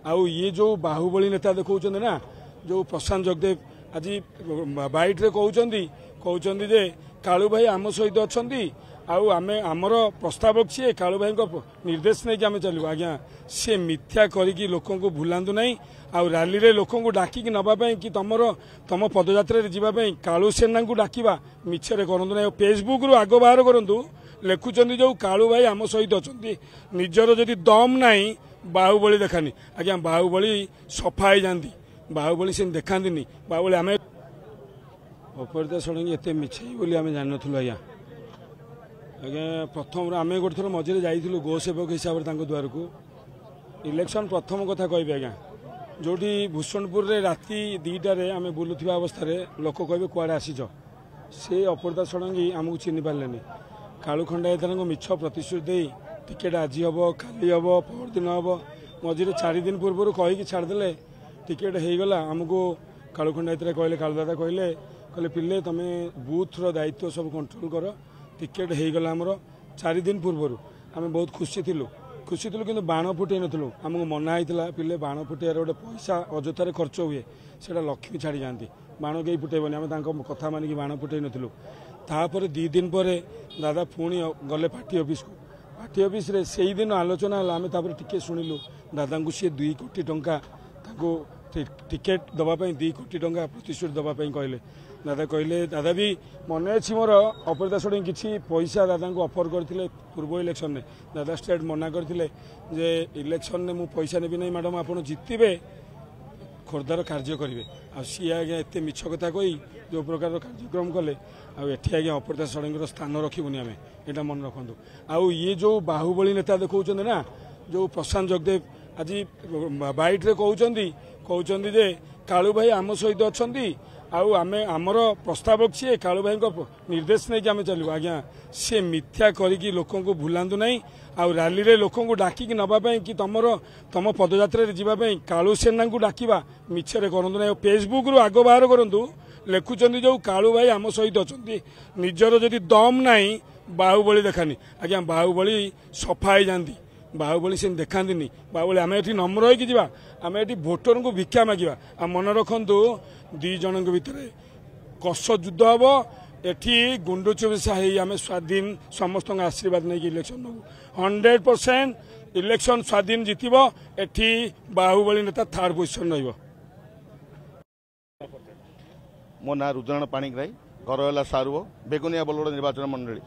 आउ ये जो बाहुबली नेता देखा ना जो प्रशांत जगदेव आज बाइट रे कहते जे कालू भाई आम सहित अच्छा आमर प्रस्तावक सी कालू भाई निर्देश नहीं कि आम चलू आज्ञा सी मिथ्या करी लोक भूलांतु ना आउ रैली रे लोक डाकिक नवाई कि तुम पदयात्रा जावाई कालू सेना को डाकवा मिछरे करूँ ना फेसबुक रु आग बाहर करूँ लिखुं जो कालू भाई आम सहित अच्छा निजर जदि दम ना बाहुबली देखानी आज्ञा बाहुबली सफा हो जाती बाहुबली से देखाती बाहुबली आम अपराजिता षडंगी एत मिछे बोली आम जान नु आज्ञा आज्ञा प्रथम आम गोटे थर मझे जाइलु गो सेवक हिसाब से द्वार को इलेक्शन प्रथम कथा कह आज्ञा जो भूषणपुर रे राति 2टार आम बुलुवा अवस्था लोक कहे कुआड़े आसीच से अपराजिता षडंगी आमको चिन्ह पारे कालू खंडायत मिछ प्रतिश्रुति टिकेट आज हम काली हम परदिन हम मझे 4 दिन पूर्व कहीकि छाड़दे टिकेट होगला आमको कालू खंडायत कहले कालू दादा कहले कहले पिले तुम बूथर दायित्व सब कंट्रोल कर टिकेट होगला आमर 4 दिन पूर्व आम बहुत खुशी थी कि बाण फुटे नु आमको मना होता पिले बाण फुटार गोटे पैसा अजथार खर्च हुए से लक्ष्मी छाड़ी जाती बाण कहीं फुटेबनी आम कथा मानिक बाण फुटे नु तापर 2 दिन पर दादा पुणी गले पार्टी ऑफिस रे से ही दिन आलोचना आम टिके शुणिलु दादा को सी 2 कोटी टंका टिकेट दवाई 2 कोटी टंका प्रतिश्रुति दवाई कहले दादा कहले दादा भी मन अच्छी मोर अपराजिता षडंगी किसी पैसा दादा को ऑफर करते पूर्व इलेक्शन में दादा स्टेट मना करते जे इलेक्शन में मुझे पैसा नेबी नहीं मैडम आप जितबे खोर्धार कार्य करेंगे आ सी आज्ञा एत मिछ कथा कही जो प्रकार कार्यक्रम कले आठी आज्ञा अपराजिता षडंगी स्थान रखबनी आम यहाँ मन रखु आउ ये जो बाहुबली नेता देखा ना जो प्रशांत जगदेव आज बाइट रे कहते जे कालू भाई आम सहित अच्छा आमर प्रस्तावक सी कालू भाई निर्देश नहीं कि आम चलू आज्ञा सी मिथ्या करी लोक भूलांतु ना आउ रैली रे लोक डाकिक नवाई कि तुम पदयात्रा जावाई कालू सेना को डाकवा मिछरे करूँ ना फेसबुक रु आग बाहर करूँ लिखुं जो कालू भाई आम सहित अच्छा निजर जदि दम ना बाहुबली देखानी आज्ञा बाहुबली सफा हो जाती बाहुबली से देखाती बाहुबली आम ये नम्र हो आम ये भोटर को भिक्षा मागिबा आ मन रखु 2 जन भितर कष युद्ध हम एटी गुंडुचुबिशा आम स्वाधीन समस्त आशीर्वाद नहीं इलेक्शन नबू 100% इलेक्शन स्वाधीन जितब एटी बाहुबली नेता 3rd पोजिशन रही मो ना रुद्राण पाणिग्राही घर है सारुव बेगुनिया बलगड़ निर्वाचन मंडली